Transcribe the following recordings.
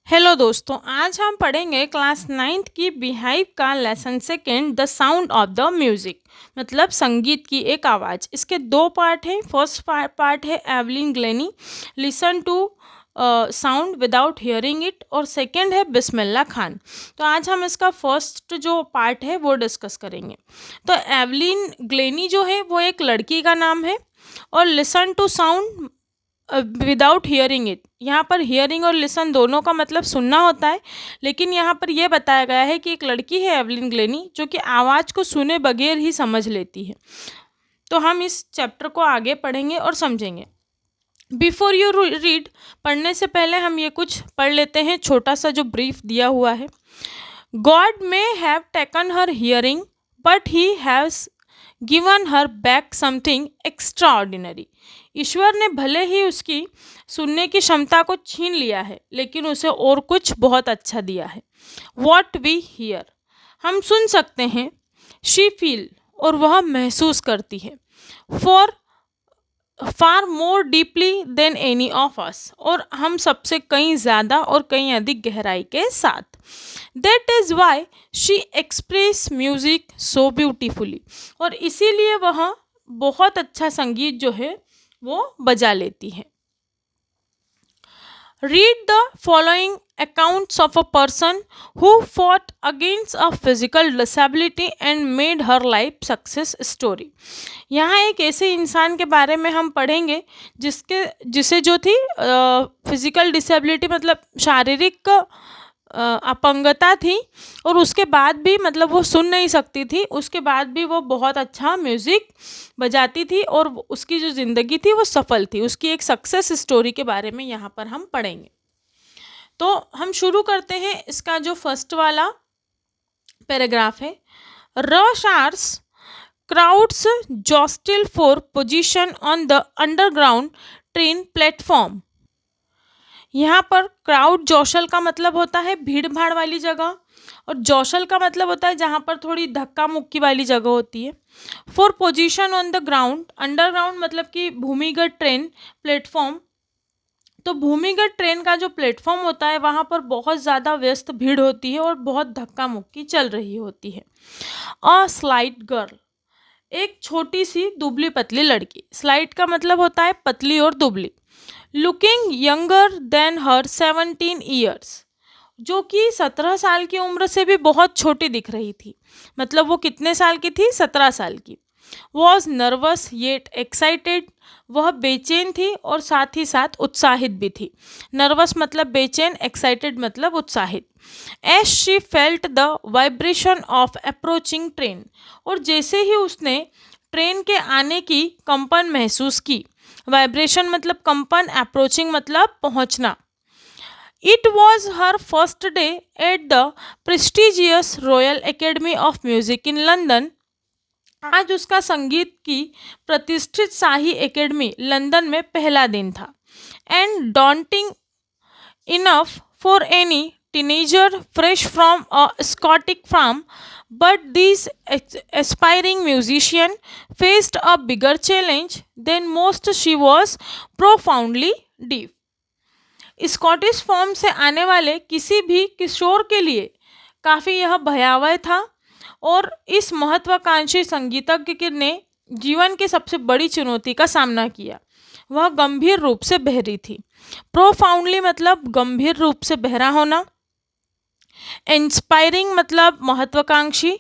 Hello दोस्तों, आज हम पढ़ेंगे क्लास 9th की बिहाइव का lesson second the sound of the music. मतलब संगीत की एक आवाज़। इसके दो पार्ट हैं। फर्स्ट पार्ट है Evelyn Glennie listen to sound without hearing it, और सेकंड है बिस्मिल्ला खान। तो आज हम इसका फर्स्ट जो पार्ट है वो डिस्कस करेंगे। तो एवलिन ग्लेनी जो है वो एक लड़की का नाम है, और listen to sound without hearing it, यहाँ पर हियरिंग और लिसन दोनों का मतलब सुनना होता है, लेकिन यहाँ पर यह बताया गया है कि एक लड़की है एवलिन ग्लेनी जो कि आवाज़ को सुने बगैर ही समझ लेती है। तो हम इस चैप्टर को आगे पढ़ेंगे और समझेंगे। बिफोर यू रीड, पढ़ने से पहले हम ये कुछ पढ़ लेते हैं, छोटा सा जो ब्रीफ दिया हुआ है। God may have taken her hearing, but he has given her back something extraordinary. ईश्वर ने भले ही उसकी सुनने की क्षमता को छीन लिया है, लेकिन उसे और कुछ बहुत अच्छा दिया है। वॉट वी हियर, हम सुन सकते हैं। शी फील, और वह महसूस करती है। For far more deeply than any of us, और हम सबसे कहीं ज़्यादा और कहीं अधिक गहराई के साथ। That is why she express music so beautifully, और इसीलिए वह बहुत अच्छा संगीत जो है वो बजा लेती है। Read the following accounts of a person who fought against a physical disability and made her life success story। यहाँ एक ऐसे इंसान के बारे में हम पढ़ेंगे जिसे जो थी फिजिकल डिसेबिलिटी, मतलब शारीरिक अपंगता थी, और उसके बाद भी मतलब वो सुन नहीं सकती थी, उसके बाद भी वो बहुत अच्छा म्यूज़िक बजाती थी, और उसकी जो ज़िंदगी थी वो सफल थी। उसकी एक सक्सेस स्टोरी के बारे में यहाँ पर हम पढ़ेंगे। तो हम शुरू करते हैं। इसका जो फर्स्ट वाला पैराग्राफ है, rush hours crowds jostle for position on the underground train platform. यहाँ पर क्राउड, जौशल का मतलब होता है भीड़ भाड़ वाली जगह, और जौशल का मतलब होता है जहाँ पर थोड़ी धक्का मुक्की वाली जगह होती है। For position on the ground, underground मतलब कि भूमिगत ट्रेन, प्लेटफॉर्म। तो भूमिगत ट्रेन का जो प्लेटफॉर्म होता है वहाँ पर बहुत ज़्यादा व्यस्त भीड़ होती है और बहुत धक्का मुक्की चल रही होती है। अ स्लाइट गर्ल, एक छोटी सी दुबली पतली लड़की। स्लाइट का मतलब होता है पतली और दुबली। लुकिंग यंगर देन हर 17 ईयर्स, जो कि 17 साल की उम्र से भी बहुत छोटी दिख रही थी। मतलब वो कितने साल की थी? 17 साल की। वॉज नर्वस येट एक्साइटेड, वह बेचैन थी और साथ ही साथ उत्साहित भी थी। नर्वस मतलब बेचैन, एक्साइटेड मतलब उत्साहित। As she felt the vibration of approaching train, और जैसे ही उसने ट्रेन के आने की कंपन महसूस की। वाइब्रेशन मतलब कंपन, अप्रोचिंग मतलब पहुंचना। It was her first day at the prestigious royal academy of music in London. आज उसका संगीत की प्रतिष्ठित शाही एकेडमी लंदन में पहला दिन था। And daunting enough for any teenager fresh from a Scottish farm, but this aspiring musician faced a bigger challenge than most. She was profoundly deaf. Scottish farm से आने वाले किसी भी किशोर के लिए काफ़ी यह भयावह था, और इस महत्वाकांक्षी संगीतज्ञ ने जीवन की सबसे बड़ी चुनौती का सामना किया। वह गंभीर रूप से बहरी थी। प्रोफाउंडली मतलब गंभीर रूप से बहरा होना। इंस्पायरिंग मतलब महत्वाकांक्षी।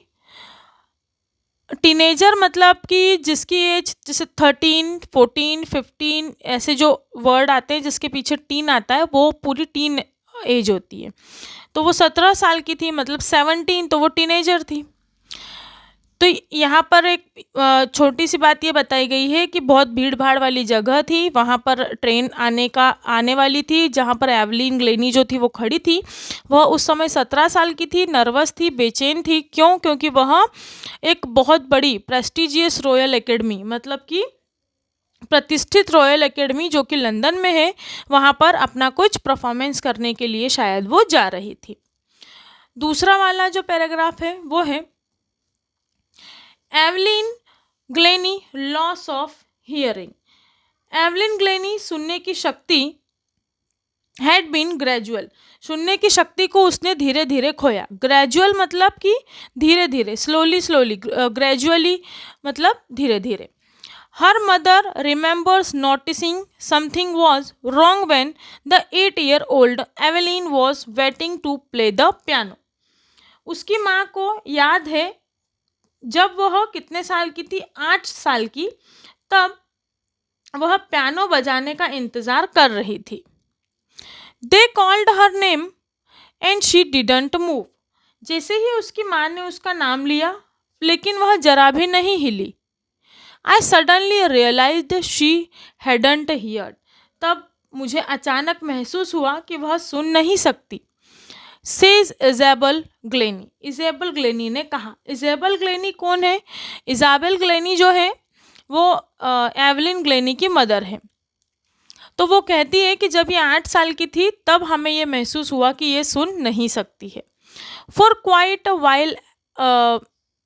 टीनेजर मतलब कि जिसकी एज जैसे 13, 14, 15 ऐसे जो वर्ड आते हैं जिसके पीछे टीन आता है, वो पूरी टीन एज होती है। तो वो 17 साल की थी, मतलब 17, तो वो टीनेजर थी। तो यहाँ पर एक छोटी सी बात ये बताई गई है कि बहुत भीड़ भाड़ वाली जगह थी, वहाँ पर ट्रेन आने वाली थी, जहाँ पर एवलिन ग्लेनी जो थी वो खड़ी थी। वह उस समय 17 साल की थी, नर्वस थी, बेचैन थी। क्यों? क्योंकि वह एक बहुत बड़ी प्रेस्टिजियस रॉयल एकेडमी, मतलब कि प्रतिष्ठित रॉयल एकेडमी जो कि लंदन में है, वहाँ पर अपना कुछ परफॉर्मेंस करने के लिए शायद वो जा रही थी। दूसरा वाला जो पैराग्राफ है वो है Evelyn Glenny loss of hearing. Evelyn Glenny सुनने की शक्ति हैड बीन ग्रेजुअल, सुनने की शक्ति को उसने धीरे धीरे खोया। ग्रेजुअल मतलब कि धीरे धीरे, स्लोली स्लोली, ग्रेजुअली मतलब धीरे धीरे। Her mother remembers noticing something was wrong when the 8 year old Evelyn was waiting to play the piano. उसकी माँ को याद है जब वह कितने साल की थी, 8 साल की, तब वह पियानो बजाने का इंतजार कर रही थी। They called her name and she didn't move. जैसे ही उसकी माँ ने उसका नाम लिया, लेकिन वह जरा भी नहीं हिली। I suddenly realised she hadn't heard. तब मुझे अचानक महसूस हुआ कि वह सुन नहीं सकती। सेज इजेबल ग्लेनी, इजेबल ग्लेनी ने कहा। इजेबल ग्लेनी कौन है? इजाबेल ग्लेनी जो है वो एवलिन ग्लेनी की मदर है। तो वो कहती है कि जब ये 8 साल की थी तब हमें ये महसूस हुआ कि ये सुन नहीं सकती है। For quite a while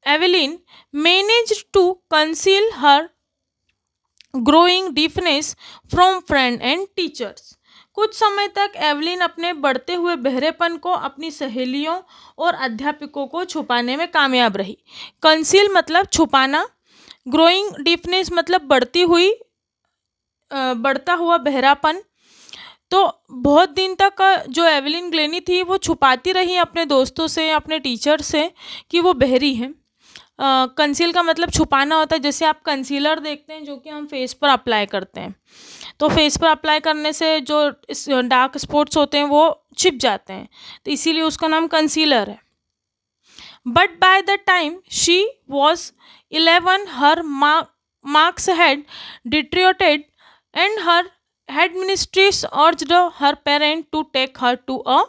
Evelyn manage to conceal her growing deafness from friend and teachers. कुछ समय तक एवलिन अपने बढ़ते हुए बहरेपन को अपनी सहेलियों और अध्यापकों को छुपाने में कामयाब रही। कंसील मतलब छुपाना, ग्रोइंग डिफनेस मतलब बढ़ता हुआ बहरापन। तो बहुत दिन तक जो एवलिन ग्लेनी थी वो छुपाती रही अपने दोस्तों से, अपने टीचर से कि वो बहरी हैं। कंसील का मतलब छुपाना होता है। जैसे आप कंसीलर देखते हैं जो कि हम फेस पर अप्लाई करते हैं, तो फेस पर अप्लाई करने से जो डार्क स्पॉट्स होते हैं वो छिप जाते हैं, तो इसीलिए उसका नाम कंसीलर है। But by the time she was 11 her marks had deteriorated and her headmistress urged her parent to take her to a।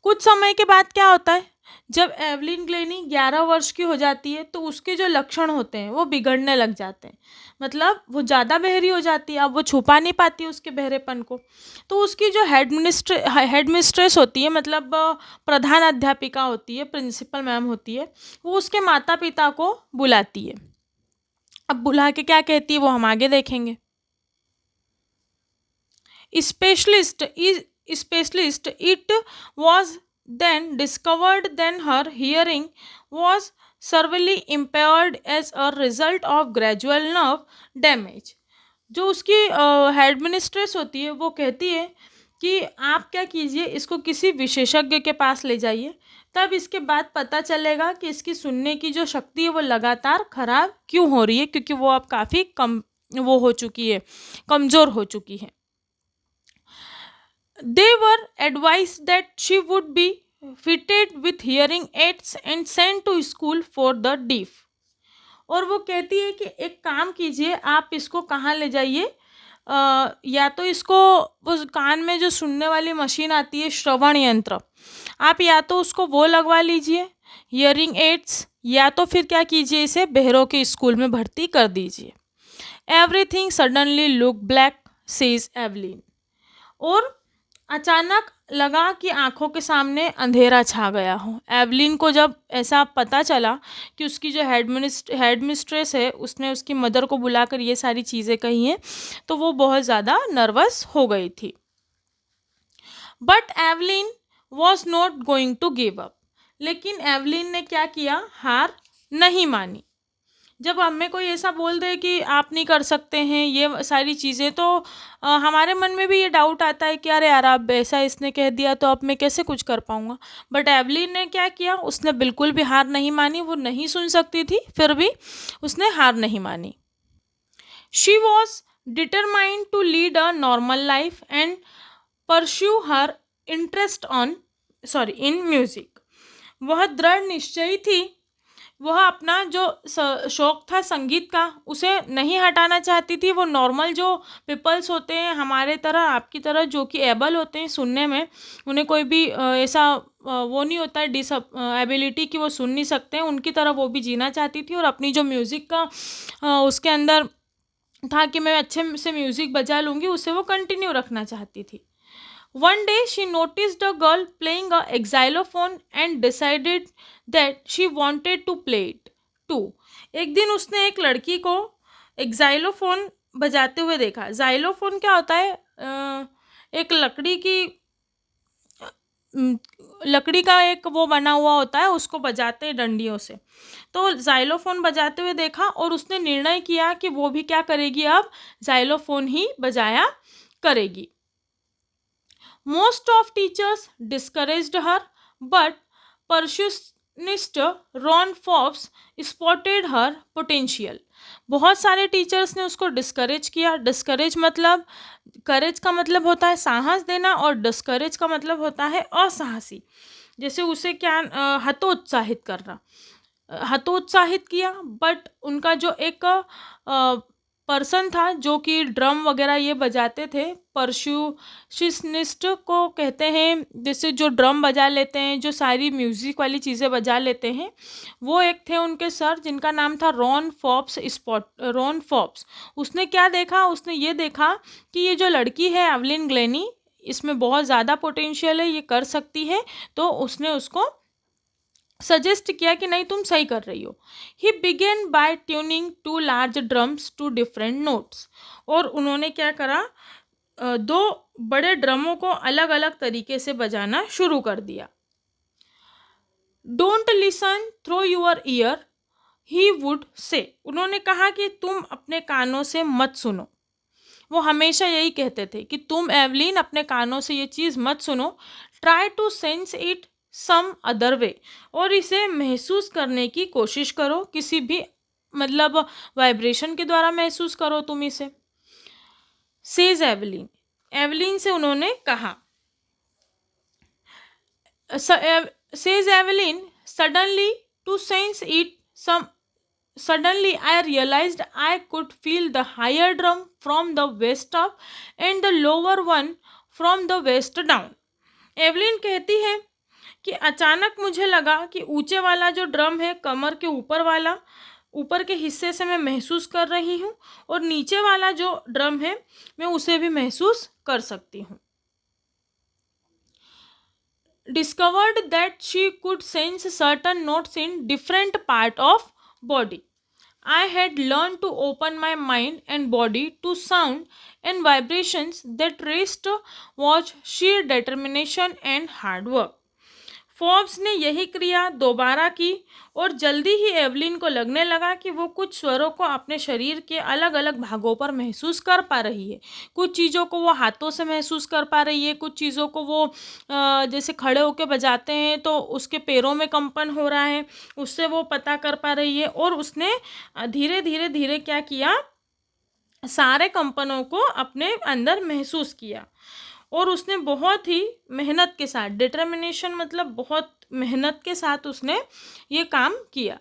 कुछ समय के बाद क्या होता है, जब एवलिन ग्लेनी 11 वर्ष की हो जाती है तो उसके जो लक्षण होते हैं वो बिगड़ने लग जाते हैं। मतलब वो ज़्यादा बहरी हो जाती है, अब वो छुपा नहीं पाती उसके बहरेपन को। तो उसकी जो हेडमिस्ट्रेस होती है, मतलब प्रधान अध्यापिका होती है, प्रिंसिपल मैम होती है, वो उसके माता पिता को बुलाती है। अब बुला के क्या कहती है वो हम आगे देखेंगे। Specialist is specialist. It was then discovered that her hearing was severely impaired as a result of gradual nerve damage। जो उसकी हेडमिनिस्ट्रेस होती है वो कहती है कि आप क्या कीजिए, इसको किसी विशेषज्ञ के पास ले जाइए, तब इसके बाद पता चलेगा कि इसकी सुनने की जो शक्ति है वो लगातार खराब क्यों हो रही है, क्योंकि वो अब काफ़ी कम वो हो चुकी है, कमज़ोर हो चुकी है। They were advised that she would be fitted with hearing aids and sent to school for the deaf। और वो कहती है कि एक काम कीजिए, आप इसको कहाँ ले जाइए, या तो इसको वो कान में जो सुनने वाली मशीन आती है, श्रवण यंत्र, आप या तो उसको वो लगवा लीजिए, हियरिंग एड्स, या तो फिर क्या कीजिए, इसे बहरों के स्कूल में भर्ती कर दीजिए। Everything suddenly look black says Evelyn. और अचानक लगा कि आंखों के सामने अंधेरा छा गया हो। एवलिन को जब ऐसा पता चला कि उसकी जो हेडमिस्ट्रेस है उसने उसकी मदर को बुलाकर ये सारी चीज़ें कही हैं, तो वो बहुत ज़्यादा नर्वस हो गई थी। But Evelyn was not going to give up. लेकिन एवलिन ने क्या किया, हार नहीं मानी। जब हमें कोई ऐसा बोल दे कि आप नहीं कर सकते हैं ये सारी चीज़ें, तो हमारे मन में भी ये डाउट आता है कि अरे यार, अब ऐसा इसने कह दिया तो अब मैं कैसे कुछ कर पाऊँगा। बट एवलिन ने क्या किया, उसने बिल्कुल भी हार नहीं मानी। वो नहीं सुन सकती थी, फिर भी उसने हार नहीं मानी। She was determined to lead a normal life and pursue her interest in music. वह दृढ़ निश्चयी थी, वह अपना जो शौक था संगीत का उसे नहीं हटाना चाहती थी। वो नॉर्मल जो पीपल्स होते हैं हमारे तरह, आपकी तरह, जो कि एबल होते हैं सुनने में, उन्हें कोई भी ऐसा वो नहीं होता है एबिलिटी कि वो सुन नहीं सकते हैं, उनकी तरह वो भी जीना चाहती थी। और अपनी जो म्यूज़िक का उसके अंदर था कि मैं अच्छे से म्यूज़िक बजा लूँगी, उसे वो कंटिन्यू रखना चाहती थी। One day she noticed a girl playing a xylophone and decided that she wanted to play it too। एक दिन उसने एक लड़की को xylophone बजाते हुए देखा। xylophone क्या होता है? एक उम, लकड़ी का एक वो बना हुआ होता है, उसको बजाते हैं डंडियों से। तो ज़ाइलोफ़ोन बजाते हुए देखा और उसने निर्णय किया कि वो भी क्या करेगी, अब ज़ाइलोफ़ोन ही बजाया करेगी। Most of teachers discouraged her, but percussionist Ron Forbes spotted her potential. बहुत सारे टीचर्स ने उसको डिस्करेज किया। डिस्करेज मतलब, करेज का मतलब होता है साहस देना और डिस्करेज का मतलब होता है असाहसी। जैसे उसे क्या हतोत्साहित करना, हतोत्साहित किया। बट उनका जो एक पर्सन था जो कि ड्रम वगैरह ये बजाते थे, परक्यूशनिस्ट को कहते हैं, जैसे जो ड्रम बजा लेते हैं, जो सारी म्यूजिक वाली चीज़ें बजा लेते हैं, वो एक थे उनके सर जिनका नाम था रॉन फॉप्स। उसने क्या देखा, उसने ये देखा कि ये जो लड़की है एवलिन ग्लेनी, इसमें बहुत ज़्यादा पोटेंशियल है, ये कर सकती है। तो उसने उसको सजेस्ट किया कि नहीं, तुम सही कर रही हो। He began by tuning two large drums to different notes. और उन्होंने क्या करा, दो बड़े ड्रमों को अलग अलग तरीके से बजाना शुरू कर दिया। Don't listen through your year, he would say. उन्होंने कहा कि तुम अपने कानों से मत सुनो। वो हमेशा यही कहते थे कि तुम एवलिन अपने कानों से ये चीज़ मत सुनो, try to sense it some other way. और इसे महसूस करने की कोशिश करो, किसी भी मतलब वाइब्रेशन के द्वारा महसूस करो तुम इसे। सेज एवलिन, एवलिन से उन्होंने कहा, says Evelyn, suddenly to sense it some Suddenly, I realized I could feel the higher drum from the west up and the lower one from the west down. Evelyn कहती है कि अचानक मुझे लगा कि ऊंचे वाला जो ड्रम है, कमर के ऊपर वाला, ऊपर के हिस्से से मैं महसूस कर रही हूँ, और नीचे वाला जो ड्रम है मैं उसे भी महसूस कर सकती हूँ। Discovered that she could sense certain notes in different part of body. I had learned to open my mind and body to sound and vibrations that rest was sheer determination and hard work. Forbes ने यही क्रिया दोबारा की और जल्दी ही Evelyn को लगने लगा कि वो कुछ स्वरों को अपने शरीर के अलग अलग भागों पर महसूस कर पा रही है। कुछ चीज़ों को वो हाथों से महसूस कर पा रही है, कुछ चीज़ों को वो जैसे खड़े होकर बजाते हैं तो उसके पैरों में कंपन हो रहा है, उससे वो पता कर पा रही है। और उसने धीरे धीरे धीरे क्या किया, सारे कंपनों को अपने अंदर महसूस किया। और उसने बहुत ही मेहनत के साथ, डिटर्मिनेशन मतलब बहुत मेहनत के साथ उसने ये काम किया।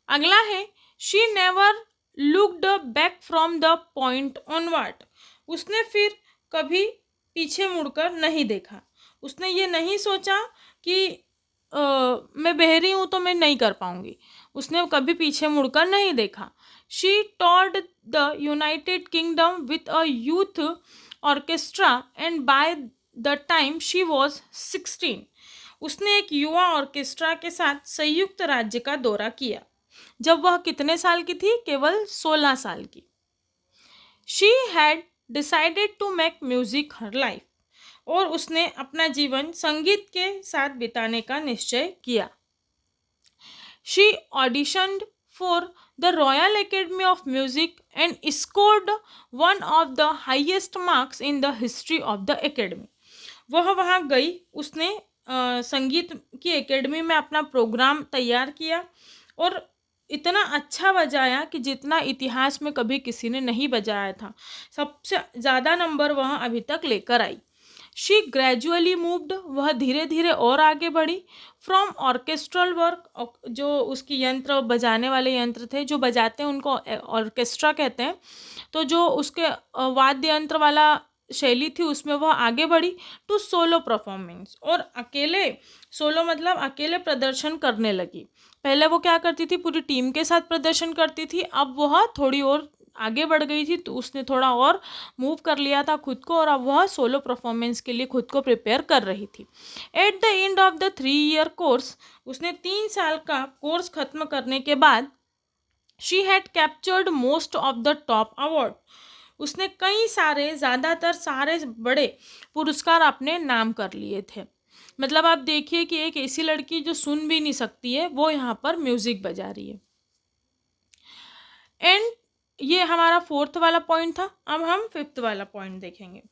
अगला है, she never looked back from the point onward. उसने फिर कभी पीछे मुड़कर नहीं देखा। उसने ये नहीं सोचा कि मैं बहरी हूँ तो मैं नहीं कर पाऊँगी। उसने कभी पीछे मुड़कर नहीं देखा। She toured the United kingdom with a youth orchestra and by the time she was 16। उसने एक युवा ऑर्केस्ट्रा के साथ संयुक्त राज्य का दौरा किया जब वह कितने साल की थी, केवल 16 साल की। She had decided to make music her life. और उसने अपना जीवन संगीत के साथ बिताने का निश्चय किया। She auditioned for the royal academy of music and scored one of the highest marks in the history of the academy. वह वहाँ गई, उसने संगीत की एकेडमी में अपना प्रोग्राम तैयार किया और इतना अच्छा बजाया कि जितना इतिहास में कभी किसी ने नहीं बजाया था। सबसे ज़्यादा नंबर वह अभी तक लेकर आई। शी ग्रेजुअली मूव्ड, वह धीरे धीरे और आगे बढ़ी। फ्रॉम ऑर्केस्ट्रल वर्क, जो उसकी यंत्र बजाने वाले यंत्र थे जो बजाते हैं उनको ऑर्केस्ट्रा कहते हैं, तो जो उसके वाद्य यंत्र वाला शैली थी उसमें वह आगे बढ़ी। टू सोलो परफॉर्मेंस, और अकेले, सोलो मतलब अकेले प्रदर्शन करने लगी। पहले वो क्या करती थी, पूरी टीम के साथ प्रदर्शन करती थी, अब वह थोड़ी और आगे बढ़ गई थी, तो उसने थोड़ा और मूव कर लिया था खुद को और अब वह सोलो परफॉर्मेंस के लिए खुद को प्रिपेयर कर रही थी। At the end of the 3 year course, उसने 3 साल का कोर्स खत्म करने के बाद, she had captured most of the top award. उसने कई सारे, ज़्यादातर सारे बड़े पुरस्कार अपने नाम कर लिए थे। मतलब आप देखिए कि एक ऐसी लड़की जो सुन भी नहीं सकती है, वो यहाँ पर म्यूज़िक बजा रही है। एंड ये हमारा फोर्थ वाला पॉइंट था। अब हम फिफ्थ वाला पॉइंट देखेंगे।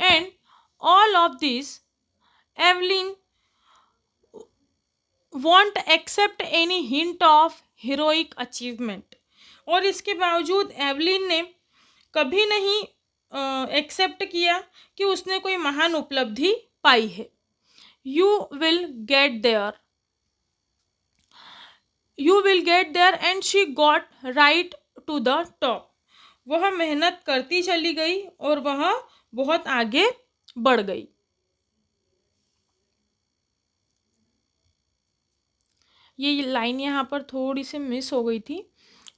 And all of this Evelyn won't accept any hint of heroic achievement. और इसके बावजूद एवलिन ने कभी नहीं एक्सेप्ट किया कि उसने कोई महान उपलब्धि पाई है। You will get there, you will get there and she got right to the top. वह मेहनत करती चली गई और वह बहुत आगे बढ़ गई। ये लाइन यहाँ पर थोड़ी सी मिस हो गई थी।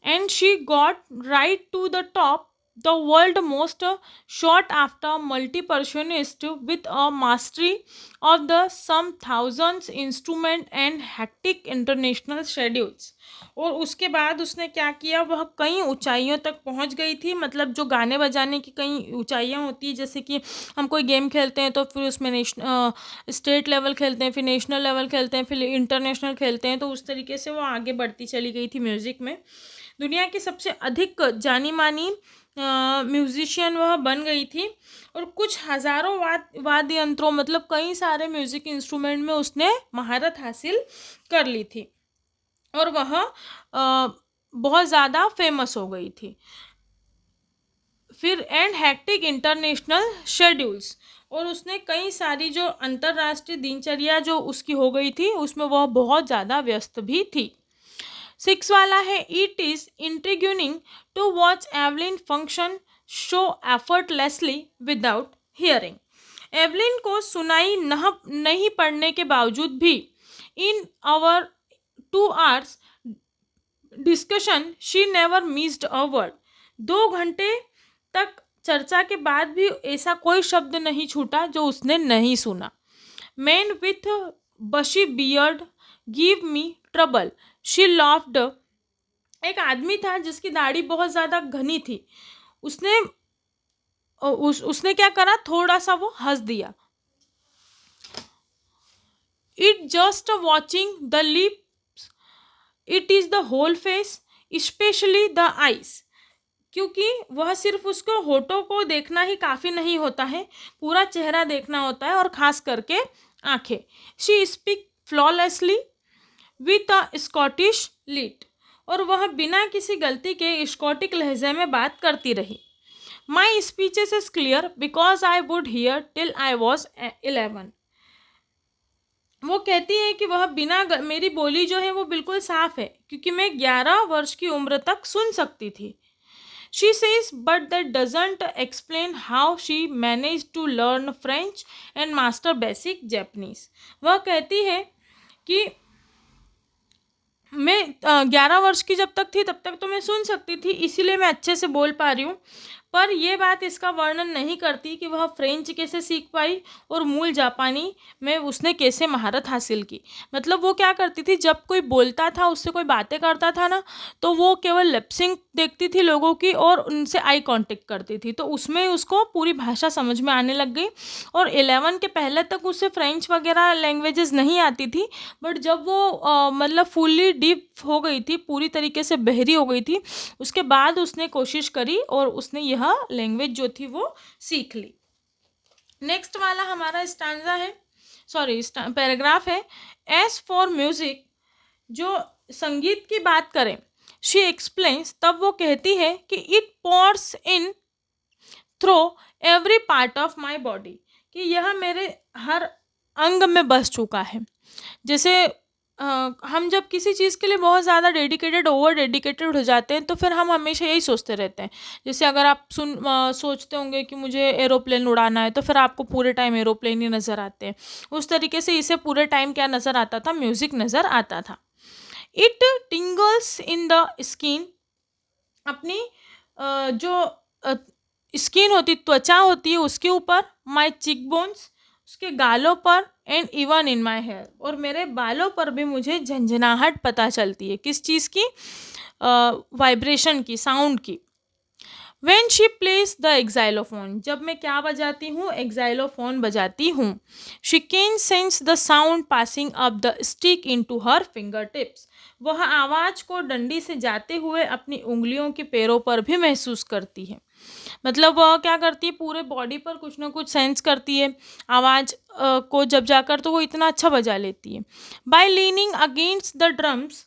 And she got right to the top, the world most sought after multi percussionist with a mastery of the some thousands instrument and hectic international schedules. और उसके बाद उसने क्या किया, वह कई ऊंचाइयों तक पहुंच गई थी। मतलब जो गाने बजाने की कई ऊंचाइयां होती है, जैसे कि हम कोई गेम खेलते हैं तो फिर उसमें स्टेट लेवल खेलते हैं, फिर नेशनल लेवल खेलते हैं, फिर इंटरनेशनल खेलते हैं, तो उस तरीके से वो आगे बढ़ती चली गई थी म्यूज़िक में। दुनिया की सबसे अधिक जानी मानी म्यूजिशियन वह बन गई थी। और कुछ हज़ारों वाद्य यंत्रों, मतलब कई सारे म्यूज़िक इंस्ट्रूमेंट में उसने महारत हासिल कर ली थी और वह बहुत ज़्यादा फेमस हो गई थी। फिर एंड हैक्टिक इंटरनेशनल शेड्यूल्स, और उसने कई सारी जो अंतर्राष्ट्रीय दिनचर्या जो उसकी हो गई थी उसमें वह बहुत ज़्यादा व्यस्त भी थी। सिक्स वाला है, it is intriguing to watch Evelyn function so effortlessly without hearing. Evelyn को सुनाई नहीं पड़ने के बावजूद भी in our 2 hours discussion she never missed a word. 2 घंटे तक चर्चा के बाद भी ऐसा कोई शब्द नहीं छूटा जो उसने नहीं सुना। मैन विथ बशी beard give me trouble, she laughed. एक आदमी था जिसकी दाढ़ी बहुत ज़्यादा घनी थी। उसने उसने क्या करा, थोड़ा सा वो हंस दिया। It just watching the lips, it is the whole face, specially the eyes. क्योंकि वह सिर्फ उसको होठों को देखना ही काफ़ी नहीं होता है, पूरा चेहरा देखना होता है और ख़ास करके आंखें। She speak flawlessly with a Scottish lilt, और वह बिना किसी गलती के स्कॉटिक लहजे में बात करती रही। My speeches is clear because I would hear till I was 11। वो कहती है कि वह मेरी बोली जो है वो बिल्कुल साफ है क्योंकि मैं 11 वर्ष की उम्र तक सुन सकती थी। She says, but that doesn't explain how she managed to learn French and master basic Japanese. वह कहती है कि मैं 11 वर्ष की जब तक थी तब तक तो मैं सुन सकती थी, इसीलिए मैं अच्छे से बोल पा रही हूँ। पर यह बात इसका वर्णन नहीं करती कि वह फ्रेंच कैसे सीख पाई और मूल जापानी में उसने कैसे महारत हासिल की। मतलब वो क्या करती थी, जब कोई बोलता था, उससे कोई बातें करता था ना, तो वो केवल लिपसिंग देखती थी लोगों की और उनसे आई कांटेक्ट करती थी, तो उसमें उसको पूरी भाषा समझ में आने लग गई। और 11 के पहले तक उसे फ्रेंच वगैरह लैंग्वेजेस नहीं आती थी, बट जब वो मतलब फुल्ली डीप हो गई थी, पूरी तरीके से बहरी हो गई थी, उसके बाद उसने कोशिश करी और उसने यह लैंग्वेज जो थी वो सीख ली। नेक्स्ट वाला हमारा स्टैंजा है, सॉरी पैराग्राफ है। एज फॉर म्यूजिक, जो संगीत की बात करें, शी एक्सप्लेन्स, तब वो कहती है कि it pours in through every part of my body, कि यह मेरे हर अंग में बस चुका है। जैसे हम जब किसी चीज़ के लिए बहुत ज़्यादा डेडिकेटेड, ओवर डेडिकेटेड हो जाते हैं तो फिर हम हमेशा यही सोचते रहते हैं। जैसे अगर आप सोचते होंगे कि मुझे एरोप्लेन उड़ाना है, तो फिर आपको पूरे टाइम एरोप्लेन ही नज़र आते हैं। उस तरीके से इसे पूरे टाइम क्या नज़र आता था, म्यूज़िक नज़र आता था। इट टिंगल्स इन द स्किन, अपनी जो स्किन होती, त्वचा होती है, उसके ऊपर, माई चिक बोन्स, उसके गालों पर, and even in my hair, और मेरे बालों पर भी मुझे झंझनाहट पता चलती है। किस चीज़ की? वाइब्रेशन की, साउंड की। When she plays the xylophone, जब मैं क्या बजाती हूँ, xylophone बजाती हूँ, she can sense the sound passing up the stick into her fingertips. वह आवाज को डंडी से जाते हुए अपनी उंगलियों के पैरों पर भी महसूस करती है। मतलब वह क्या करती है, पूरे बॉडी पर कुछ ना कुछ सेंस करती है आवाज को, जब जाकर तो वो इतना अच्छा बजा लेती है। By leaning against the drums,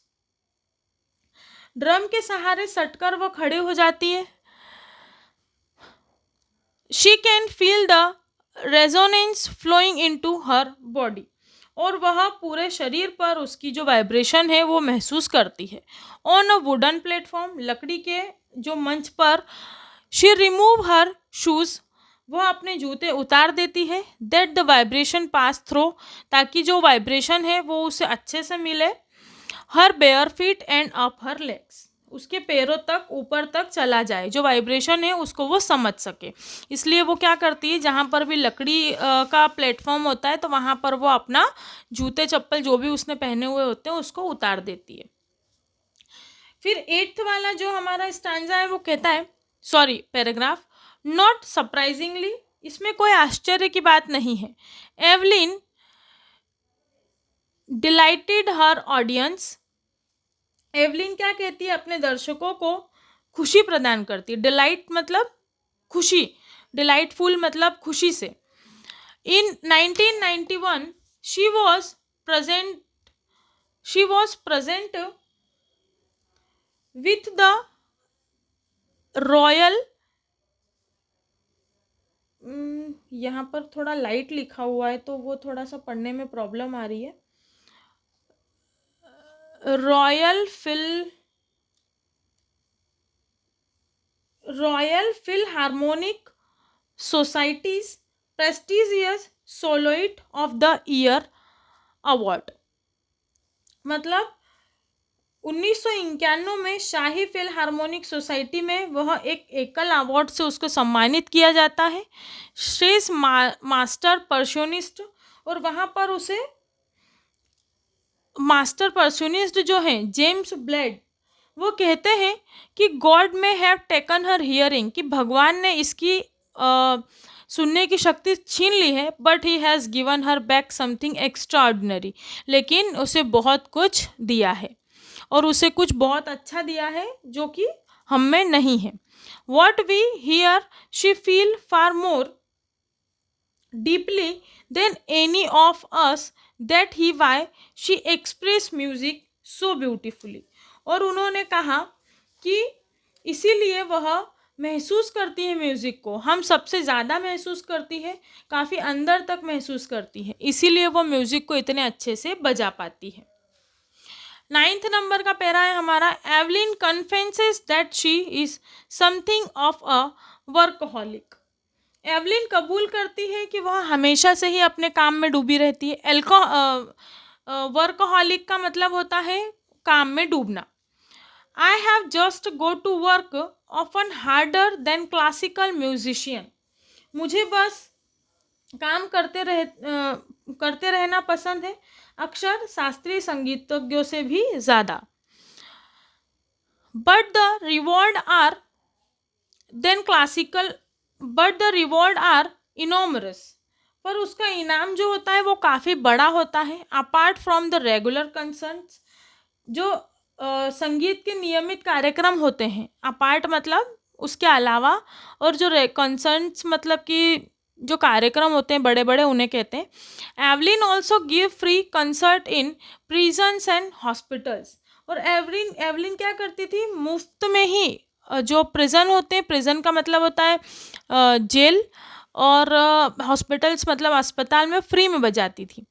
drum के सहारे सटकर वह खड़े हो जाती है। She can feel the resonance flowing into her body, और वह पूरे शरीर पर उसकी जो वाइब्रेशन है वो महसूस करती है। ऑन अ वुडन प्लेटफॉर्म, लकड़ी के जो मंच पर, शी रिमूव हर शूज, वह अपने जूते उतार देती है। That the vibration pass through, ताकि जो वाइब्रेशन है वो उसे अच्छे से मिले। Her bare feet and up her legs, उसके पैरों तक ऊपर तक चला जाए, जो वाइब्रेशन है उसको वो समझ सके। इसलिए वो क्या करती है, जहाँ पर भी लकड़ी का प्लेटफॉर्म होता है तो वहाँ पर वो अपना जूते चप्पल जो भी उसने पहने हुए होते हैं उसको उतार देती है। फिर 8th वाला जो हमारा स्टैंजा है वो कहता है, सॉरी पैराग्राफ, नॉट सरप्राइजिंगली, इसमें कोई आश्चर्य की बात नहीं है। एवलिन डिलाइटेड हर ऑडियंस, एवलिन क्या कहती है, अपने दर्शकों को खुशी प्रदान करती है। डिलाइट मतलब खुशी, डिलाइटफुल मतलब खुशी से। इन 1991 she was present, she was present with the royal, यहाँ पर थोड़ा लाइट लिखा हुआ है तो वो थोड़ा सा पढ़ने में प्रॉब्लम आ रही है। Royal philharmonic societies prestigious soloist of the year award, मतलब 1991 में शाही फिलहार्मोनिक सोसाइटी में वह एक एकल अवार्ड से उसको सम्मानित किया जाता है, श्रेष्ठ मास्टर पर्शनिस्ट। और वहाँ पर उसे मास्टर पर्शनिस्ट जो हैं जेम्स ब्लेड, वो कहते हैं कि गॉड में हैव टेकन हर हियरिंग, कि भगवान ने इसकी सुनने की शक्ति छीन ली है, but he has given her back something extraordinary, लेकिन उसे बहुत कुछ दिया है और उसे कुछ बहुत अच्छा दिया है जो कि हम में नहीं है। What we hear she feel far more deeply than any of us, that ही why she express music so beautifully. और उन्होंने कहा कि इसीलिए वह महसूस करती है म्यूज़िक को, हम सबसे ज़्यादा महसूस करती है, काफ़ी अंदर तक महसूस करती है, इसीलिए वो म्यूज़िक को इतने अच्छे से बजा पाती है। 9th नंबर का पैरा है हमारा, Evelyn confesses that she is something of a workaholic. Evelyn कबूल करती है कि वह हमेशा से ही अपने काम में डूबी रहती है। वर्कहॉलिक का मतलब होता है काम में डूबना। I have just go to work often harder than classical musician, मुझे बस काम करते रहना पसंद है, अक्सर शास्त्रीय संगीतज्ञों से भी ज़्यादा। But the reward are then classical, but the reward are enormous, पर उसका इनाम जो होता है वो काफ़ी बड़ा होता है। Apart from the regular concerns, जो संगीत के नियमित कार्यक्रम होते हैं, अपार्ट मतलब उसके अलावा, और जो कंसर्न्स मतलब कि जो कार्यक्रम होते हैं बड़े बड़े उन्हें कहते हैं। Evelyn also give free concert in prisons and hospitals, और एवलिन क्या करती थी, मुफ्त में ही जो प्रिजन होते हैं, प्रिजन का मतलब होता है जेल, और हॉस्पिटल्स मतलब अस्पताल में फ्री में बजाती थी।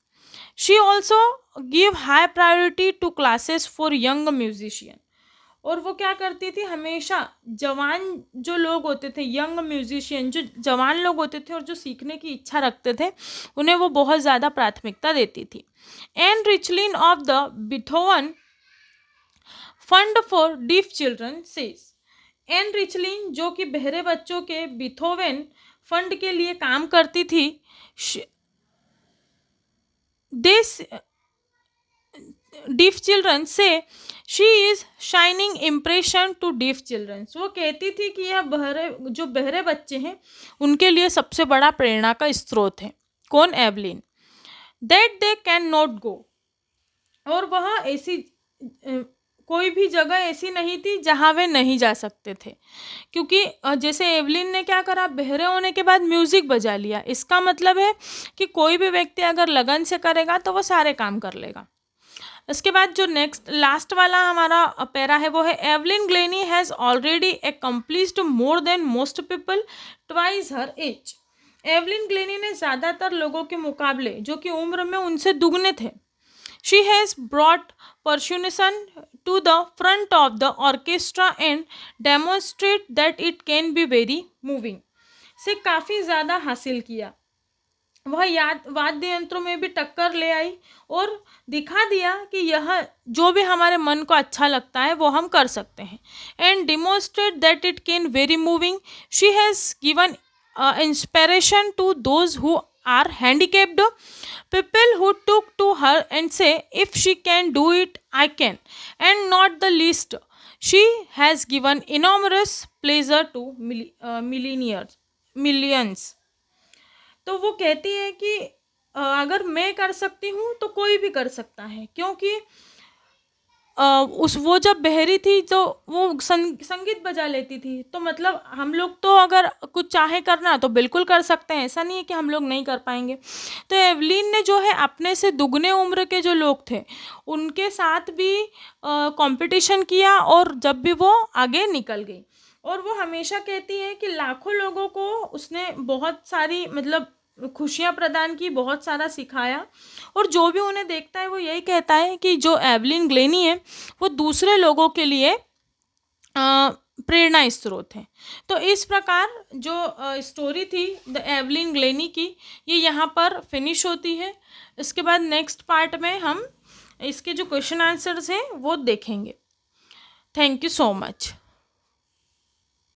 She also give high priority to classes for young musician, और वो क्या करती थी, हमेशा जवान जो लोग होते थे, यंग म्यूजिशियन जो जवान लोग होते थे और जो सीखने की इच्छा रखते थे, उन्हें वो बहुत ज़्यादा प्राथमिकता देती थी। Ann Richlin of the Beethoven fund for deaf children says, Ann Richlin जो कि बहरे बच्चों के बिथोवेन फंड के लिए काम करती थी, this deaf children say she is shining impression to deaf children. वो कहती थी कि यह बहरे बच्चे हैं उनके लिए सबसे बड़ा प्रेरणा का स्रोत है. कौन? Evelyn. That they can not go. और वह ऐसी कोई भी जगह ऐसी नहीं थी जहाँ वे नहीं जा सकते थे, क्योंकि जैसे एवलिन ने क्या करा, बहरे होने के बाद म्यूज़िक बजा लिया. इसका मतलब है कि कोई भी व्यक्ति अगर लगन से करेगा तो वो सारे काम कर लेगा. इसके बाद जो नेक्स्ट लास्ट वाला हमारा पैरा है वो है Evelyn Glennie has already accomplished more than most people twice her age. Evelyn Glennie ने ज़्यादातर लोगों के मुकाबले, जो कि उम्र में उनसे दुगने थे, she has brought percussion to the front of the orchestra and demonstrate that it can be very moving. से काफ़ी ज़्यादा हासिल किया. वह वाद्य यंत्रों में भी टक्कर ले आई और दिखा दिया कि यह जो भी हमारे मन को अच्छा लगता है वो हम कर सकते हैं. And demonstrate that it can very moving. She has given inspiration to those who are handicapped, people who took to her and say, if she can do it, I can. And not the least, she has given enormous pleasure to millions. तो वो कहती है कि अगर मैं कर सकती हूँ तो कोई भी कर सकता है, क्योंकि वो जब बहरी थी तो वो संगीत बजा लेती थी. तो मतलब हम लोग तो अगर कुछ चाहे करना तो बिल्कुल कर सकते हैं, ऐसा नहीं है कि हम लोग नहीं कर पाएंगे. तो एवलिन ने जो है अपने से दुगने उम्र के जो लोग थे उनके साथ भी कंपटीशन किया और जब भी वो आगे निकल गई. और वो हमेशा कहती है कि लाखों लोगों को उसने बहुत सारी मतलब खुशियाँ प्रदान की, बहुत सारा सिखाया. और जो भी उन्हें देखता है वो यही कहता है कि जो एवलिन ग्लेनी है वो दूसरे लोगों के लिए प्रेरणा स्रोत है. तो इस प्रकार जो स्टोरी थी द एवलिन ग्लेनी की, ये यहाँ पर फिनिश होती है. इसके बाद नेक्स्ट पार्ट में हम इसके जो क्वेश्चन आंसर्स हैं वो देखेंगे. Thank you so much.